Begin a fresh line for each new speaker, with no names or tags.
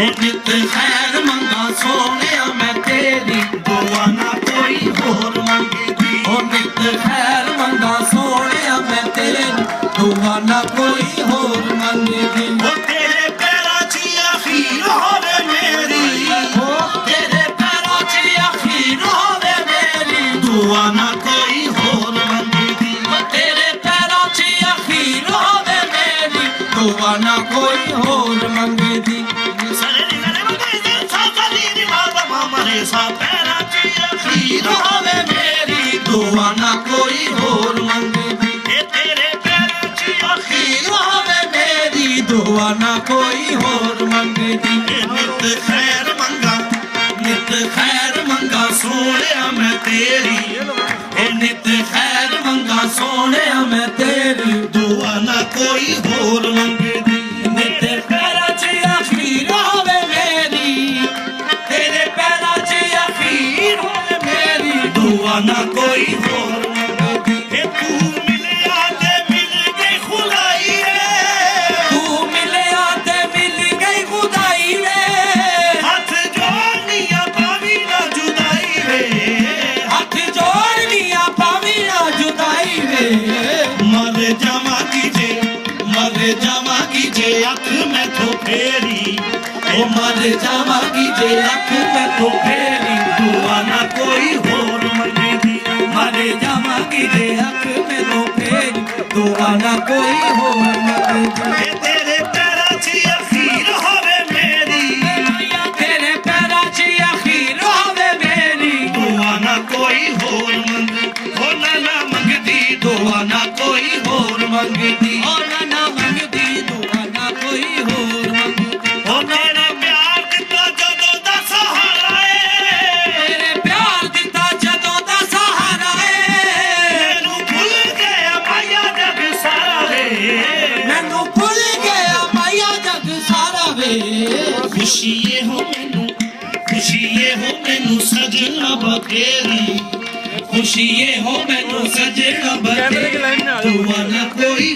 नित खैर मंगा सोने मैं तेरी दुआ ना कोई होर मंगदी ओ नित खैर मंगा सोने मैं तेरी दुआ ना कोई होर मंगदी ओ तेरे पैरां च अखीर होवे मेरी ओ तेरे पैरां च अखीर होवे मेरी दुआ ना कोई होर मंगदी ओ तेरे पैरां च अखीर होवे मेरी दुआ ना कोई होर मंगदी सा पैरां च अखीर होवे मेरी दुआ ना कोई होर मंगदी तेरे पैरां च अखीर होवे मेरी दुआ ना कोई होर मंगदी नित खैर मंगा सोहणिया मैं तेरी नित खैर मंगा सोहणिया मैं तेरी दुआ ना कोई होर मंगदी नित पैरां च अखीर होवे मेरी तेरे पैरां च अखीर होवे मेरी दुआ ना कोई होर मंगदी तू मिलिया ते मिल गई खुदाई रे तू मिलिया ते मिल गई खुदाई रे हाथ जोड़निया पावी ना जुदाई रे हाथ जोड़निया पावी ना जुदाई रे मर जावांगी जे अख मैं तो फेरी ओ मर जावांगी जे अख मैं तो फेरी दुआ ना कोई होर मंगदी मर जावांगी जे अख मैं तो फेरी दुआ ना कोई होर मंगदी तेरे पैरां च अखीर होवे मेरी तेरे पैरां च अखीर होवे मेरी दुआ ना कोई होर मंगदी ओ ना मंगदी दुआ ना कोई होर मंगदी ओ ना मंगदी दुआ ना कोई होर मंगदी ओ मेरा प्यार दिता जदों दा सहारा ए तेरे प्यार दिता जदों दा सहारा ए मैनू भुल गया माया जग सारा वे मैनू भुल गया माया जग सारा वे खुशी ये हो मैनू सजना बखेरी खुशी ये हो मैनू सजना बखेरी दुआ ना कोई